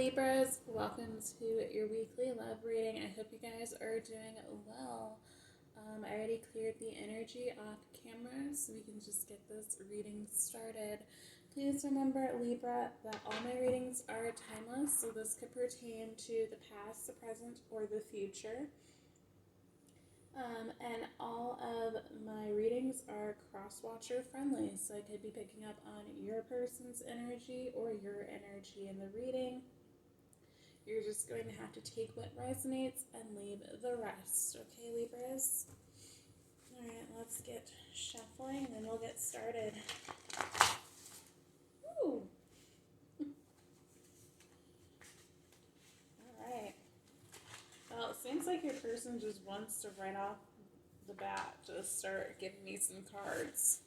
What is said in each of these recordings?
Libras, welcome to your weekly love reading. I hope you guys are doing well. I already cleared the energy off camera so we can just get this reading started. Please remember, Libra, that all my readings are timeless, so this could pertain to the past, the present, or the future. And all of my readings are cross-watcher friendly, so I could be picking up on your person's energy or your energy in the reading. You're just going to have to take what resonates and leave the rest. Okay, Libras? Alright, let's get shuffling and then we'll get started. Woo! Alright. Well, it seems like your person just wants to right off the bat just start giving me some cards.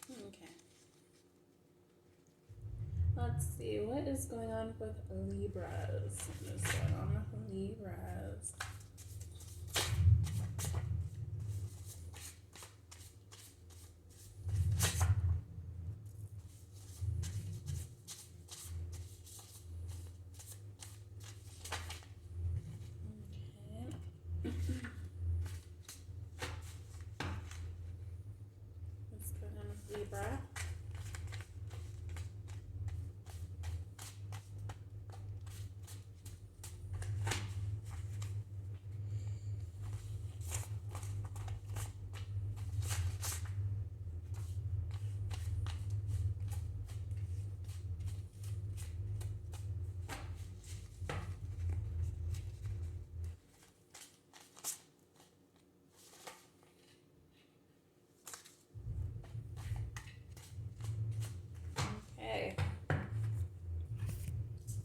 Okay. Let's see, what is going on with Libras? What is going on with Libras? Okay. What's going on with Libra? Okay.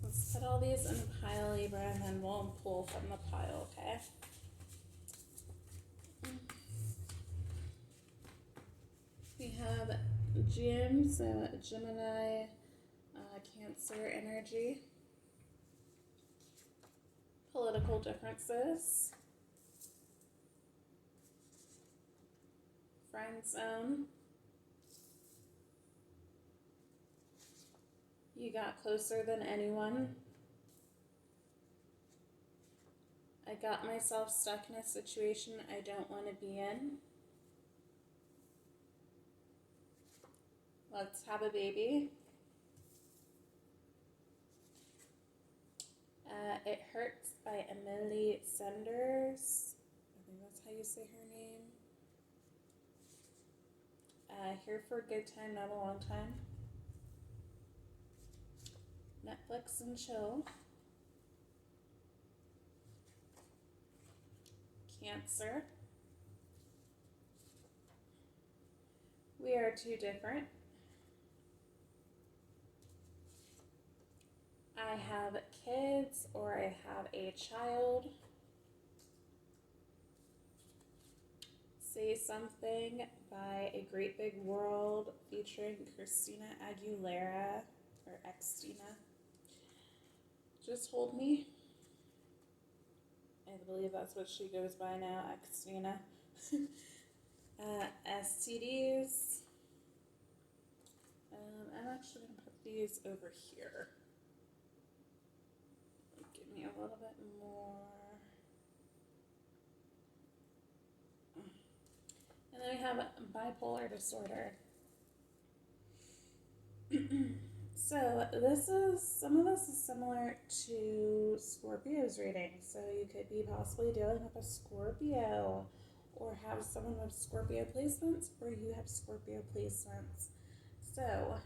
Let's put all these in a pile, Libra, and then we'll pull from the pile, okay? We have Jim, so Gemini, Cancer energy, political differences, friend zone, you got closer than anyone, I got myself stuck in a situation I don't want to be in, let's have a baby, It Hurts by Emily Sanders, I think that's how you say her name, Here for a Good Time, Not a Long Time, Netflix and Chill, Cancer, We Are Too Different, I Have Kids or I Have a Child, Say Something by A Great Big World featuring Christina Aguilera, or Xtina, Just Hold Me, I believe that's what she goes by now, Xtina, STDs, I'm actually going to put these over here, give me a little bit more. And then we have bipolar disorder. So some of this is similar to Scorpio's reading. So you could be possibly dealing with a Scorpio or have someone with Scorpio placements or you have Scorpio placements. So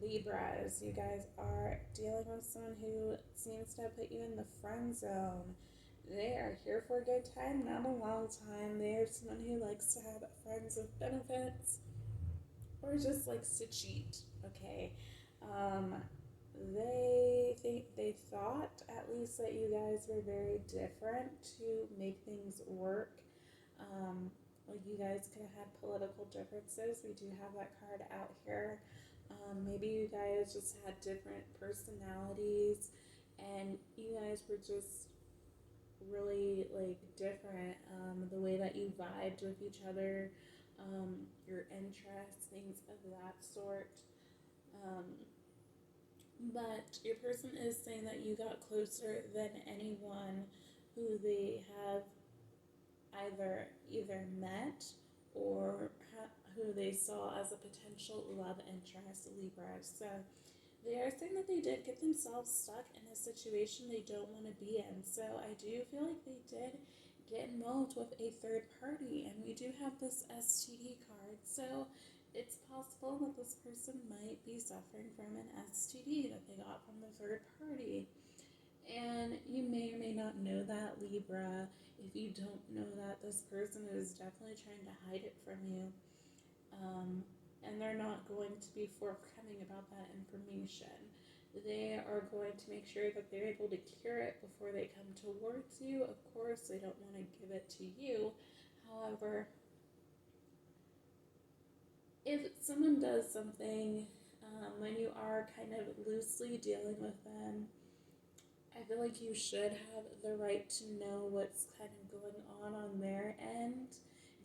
Libras, you guys are dealing with someone who seems to have put you in the friend zone. They are here for a good time, not a long time. They are someone who likes to have friends with benefits or just likes to cheat, okay? Um, they thought at least that you guys were very different to make things work. Like you guys could have had political differences. We do have that card out here. Maybe you guys just had different personalities, and you guys were just really like different. The way that you vibed with each other, your interests, things of that sort. Um, but your person is saying that you got closer than anyone who they have either met or who they saw as a potential love interest, Libra. So they are saying that they did get themselves stuck in a situation they don't want to be in. So I do feel like they did get involved with a third party, and we do have this STD card. So it's possible that this person might be suffering from an STD that they got from the third party. And you may or may not know that, Libra. If you don't know that, this person is definitely trying to hide it from you. And they're not going to be forthcoming about that information. They are going to make sure that they're able to cure it before they come towards you. Of course, they don't want to give it to you. However, if someone does something when you are kind of loosely dealing with them, I feel like you should have the right to know what's kind of going on their end,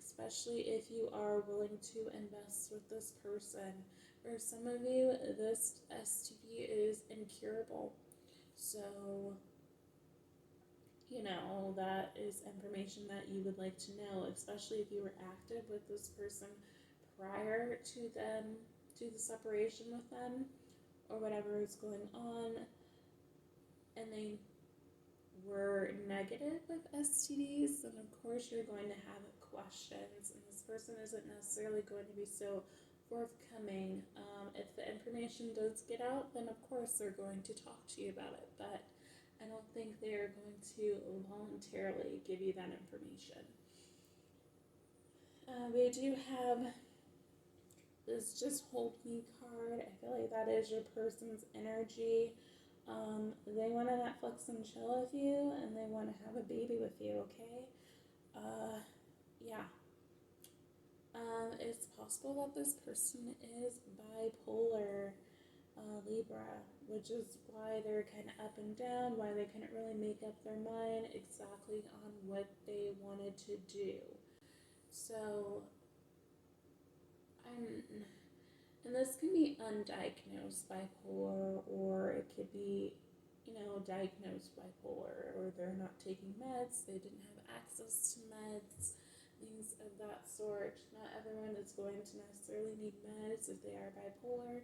especially if you are willing to invest with this person. For some of you, this STD is incurable. So, that is information that you would like to know, especially if you were active with this person prior to the separation with them, or whatever is going on, and they were negative with STDs, then of course you're going to have questions, and this person isn't necessarily going to be so forthcoming. If the information does get out, then of course they're going to talk to you about it, but I don't think they're going to voluntarily give you that information. We do have this just hold me card. I feel like that is your person's energy. They want to Netflix and chill with you, and they want to have a baby with you, okay? Yeah. It's possible that this person is bipolar, Libra, which is why they're kind of up and down, why they couldn't really make up their mind exactly on what they wanted to do. So, and this can be undiagnosed bipolar, or it could be, diagnosed bipolar, or they're not taking meds, they didn't have access to meds, things of that sort. Not everyone is going to necessarily need meds if they are bipolar.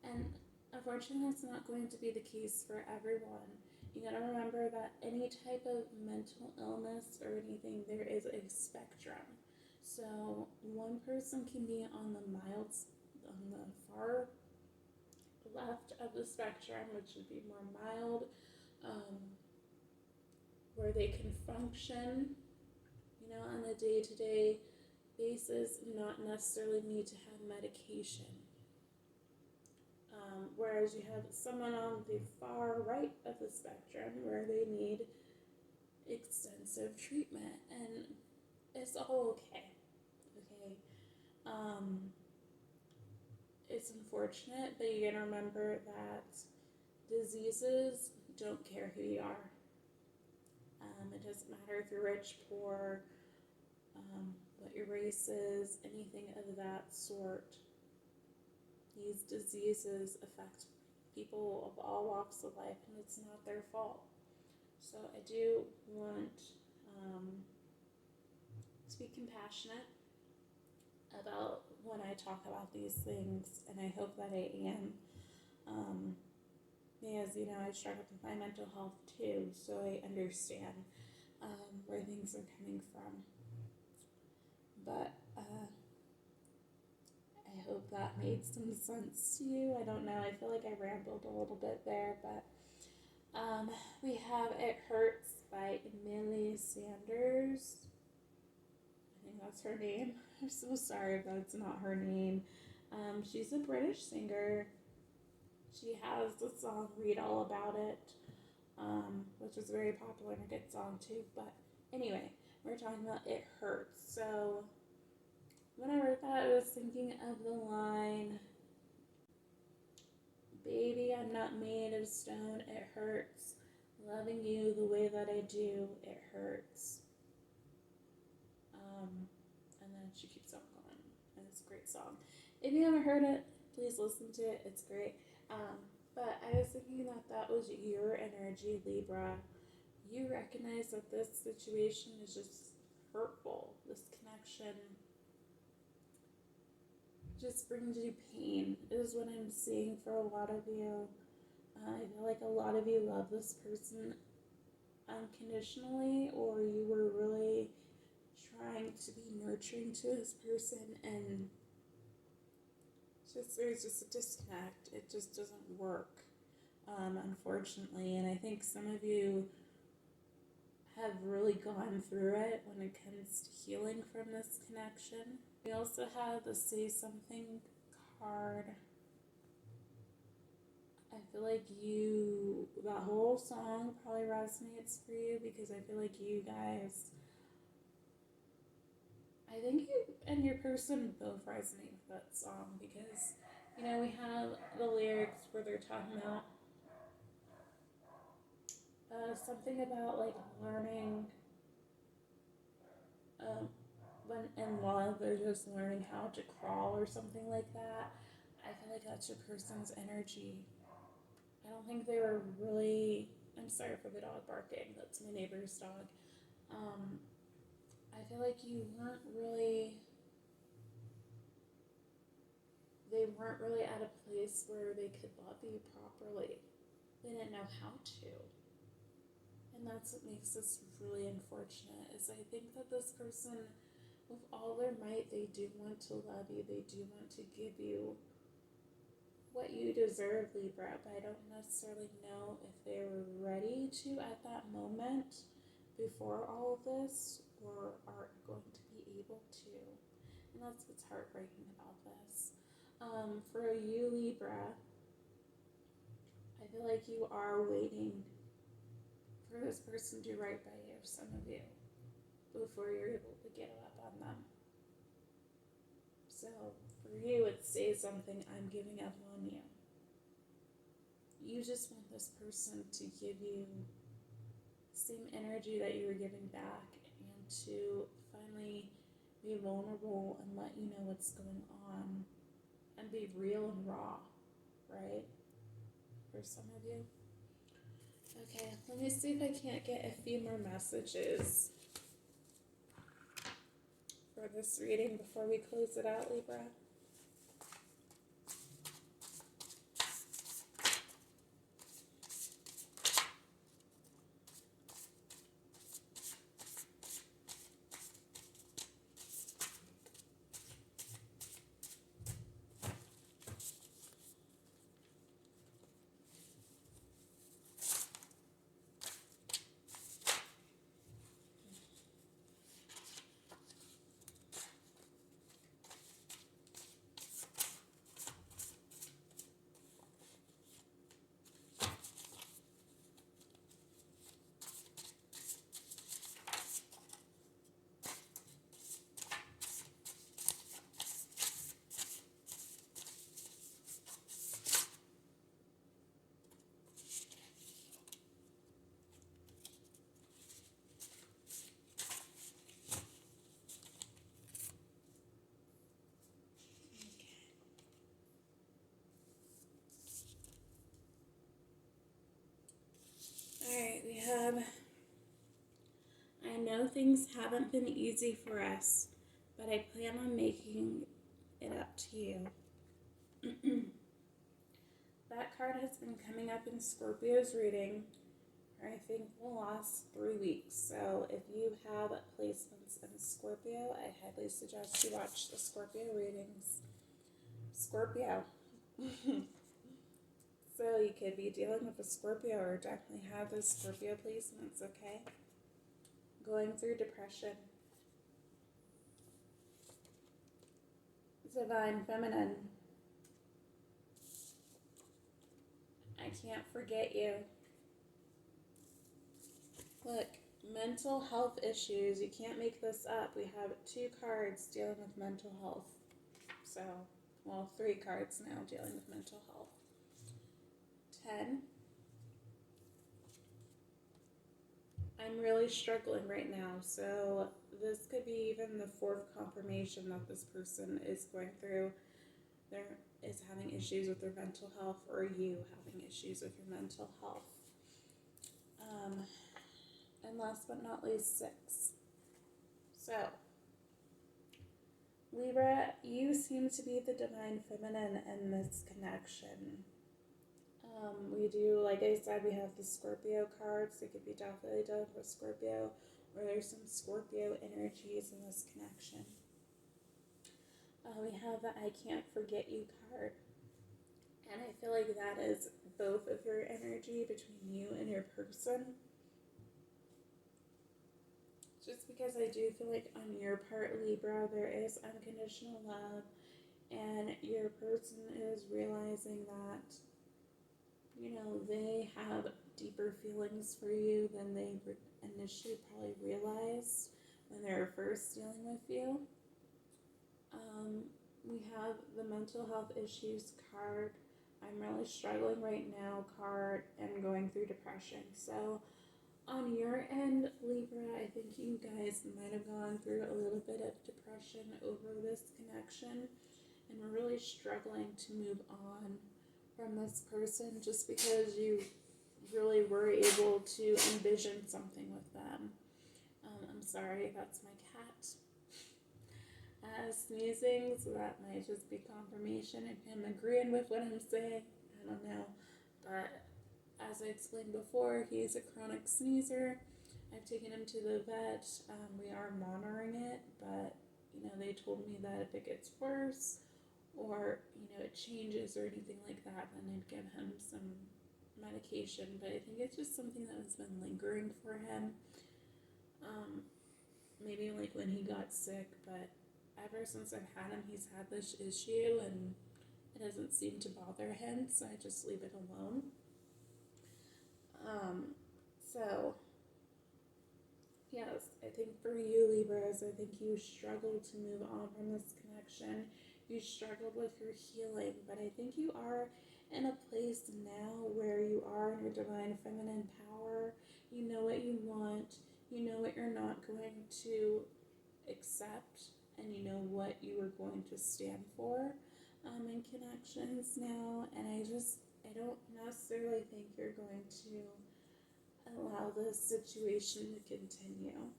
And unfortunately, that's not going to be the case for everyone. You gotta remember that any type of mental illness or anything, there is a spectrum. So one person can be on the far left of the spectrum, which would be more mild, where they can function, on a day-to-day basis, not necessarily need to have medication. Whereas you have someone on the far right of the spectrum where they need extensive treatment, and it's all okay. It's unfortunate, but you gotta remember that diseases don't care who you are. It doesn't matter if you're rich, poor, what your race is, anything of that sort. These diseases affect people of all walks of life, and it's not their fault. So I do want to be compassionate about when I talk about these things, and I hope that I am. Because, I struggle with my mental health too, so I understand where things are coming from. But I hope that made some sense to you. I don't know. I feel like I rambled a little bit there, but we have It Hurts by Millie Sanders. I think that's her name. I'm so sorry if that's not her name. She's a British singer. She has the song Read All About It, which is very popular and a good song too. But anyway, we're talking about It Hurts. So when I wrote that, I was thinking of the line, "Baby, I'm not made of stone, it hurts. Loving you the way that I do, it hurts." And then she keeps on going, and it's a great song. If you haven't heard it, please listen to it. It's great. But I was thinking that that was your energy, Libra. You recognize that this situation is just hurtful. This connection just brings you pain, is what I'm seeing for a lot of you. I feel like a lot of you love this person unconditionally, or you were really trying to be nurturing to this person, and there's just a disconnect. It just doesn't work, unfortunately. And I think some of you have really gone through it when it comes to healing from this connection. We also have the Say Something card. I feel like that whole song probably resonates for you, because I feel like you guys, I think you and your person both resonate with that song, because, we have the lyrics where they're talking about something about like learning, when in love they're just learning how to crawl or something like that. I feel like that's your person's energy. I don't think they were really, I'm sorry for the dog barking, that's my neighbor's dog. I feel like they weren't really at a place where they could love you properly. They didn't know how to. And that's what makes this really unfortunate, is I think that this person, with all their might, they do want to love you. They do want to give you what you deserve, Libra, but I don't necessarily know if they were ready to at that moment before all of this, or are going to be able to. And that's what's heartbreaking about this. For you, Libra, I feel like you are waiting for this person to do right by you, some of you, before you're able to get up on them. So for you, it says something, I'm giving up on you. You just want this person to give you the same energy that you were giving back, and to finally be vulnerable and let you know what's going on and be real and raw, right? For some of you. Okay, let me see if I can't get a few more messages for this reading before we close it out, Libra. Alright, we have, I know things haven't been easy for us, but I plan on making it up to you. That card has been coming up in Scorpio's reading for I think the last 3 weeks. So if you have placements in Scorpio, I highly suggest you watch the Scorpio readings. Scorpio. So you could be dealing with a Scorpio or definitely have those Scorpio placements, okay? Going through depression. Divine Feminine. I can't forget you. Look, mental health issues. You can't make this up. We have 2 cards dealing with mental health. So, well, 3 cards now dealing with mental health. 10. I'm really struggling right now. So, this could be even the 4th confirmation that this person is going through. Is having issues with their mental health, or you having issues with your mental health. And last but not least, 6. So, Libra, you seem to be the divine feminine in this connection. We do, like I said, we have the Scorpio cards. They could be definitely done with Scorpio, or there's some Scorpio energies in this connection. We have the I Can't Forget You card. And I feel like that is both of your energy between you and your person. Just because I do feel like on your part, Libra, there is unconditional love, and your person is realizing that, you know, they have deeper feelings for you than they initially probably realized when they were first dealing with you. We have the mental health issues card. I'm really struggling right now card, and going through depression. So on your end, Libra, I think you guys might have gone through a little bit of depression over this connection, and we're really struggling to move on from this person just because you really were able to envision something with them. I'm sorry, that's my cat sneezing, so that might just be confirmation of him agreeing with what I'm saying. I don't know, but as I explained before, he is a chronic sneezer. I've taken him to the vet. We are monitoring it, but you know, they told me that if it gets worse or you know it changes or anything like that, then they'd give him some medication. But I think it's just something that has been lingering for him. Maybe like when he got sick, but ever since I've had him, he's had this issue and it doesn't seem to bother him, so I just leave it alone. So, yes, I think for you, Libras, I think you struggled to move on from this connection. You struggled with your healing, but I think you are in a place now where you are in your divine feminine power. You know what you want. You know what you're not going to accept, and you know what you are going to stand for in connections now. And I don't necessarily think you're going to allow this situation to continue.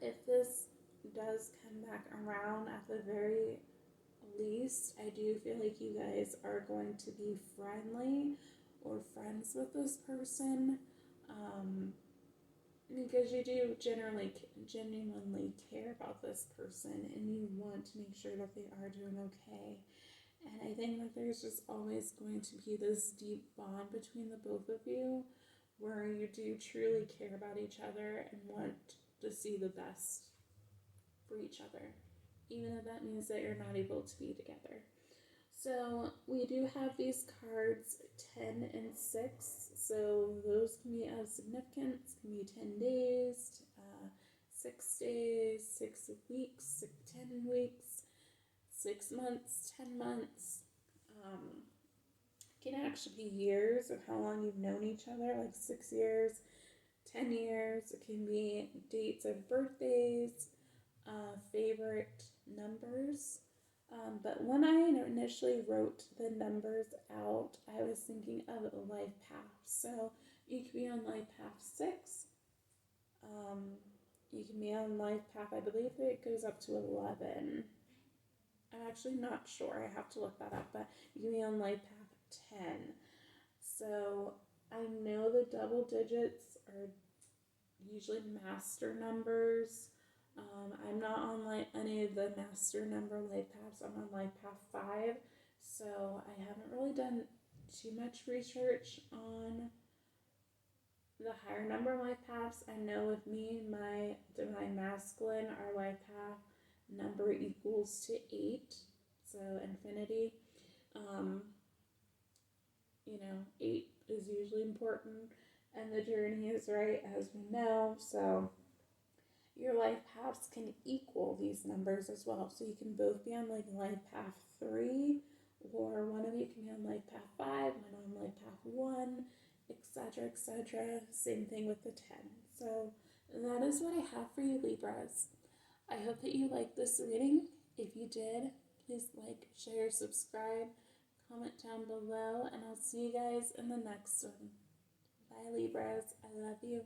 If this does come back around, at the very least, I do feel like you guys are going to be friendly or friends with this person, because you do genuinely care about this person, and you want to make sure that they are doing okay. And I think that there's just always going to be this deep bond between the both of you where you do truly care about each other and want to see the best for each other, even if that means that you're not able to be together. So we do have these cards 10 and 6. So those can be of significance, can be 10 days, 6 days, 6 weeks, 10 weeks, 6 months, 10 months. It can actually be years of how long you've known each other, like 6 years, 10 years. It can be dates of birthdays, favorite numbers. But when I initially wrote the numbers out, I was thinking of life path. So you can be on life path 6. You can be on life path, I believe it goes up to 11. I'm actually not sure. I have to look that up. But you can be on life path 10. So I know the double digits are usually master numbers. I'm not on like any of the master number life paths. I'm on life path 5, so I haven't really done too much research on the higher number life paths. I know with me, my divine masculine, our life path number equals to 8, so infinity. Um, 8 is usually important, and the journey is right, as we know. So your life paths can equal these numbers as well. So you can both be on like life path 3, or one of you can be on life path 5, one on life path 1, etc., etc. Same thing with the 10. So that is what I have for you, Libras. I hope that you liked this reading. If you did, please like, share, subscribe, comment down below, and I'll see you guys in the next one. Bye, Libras. I love you.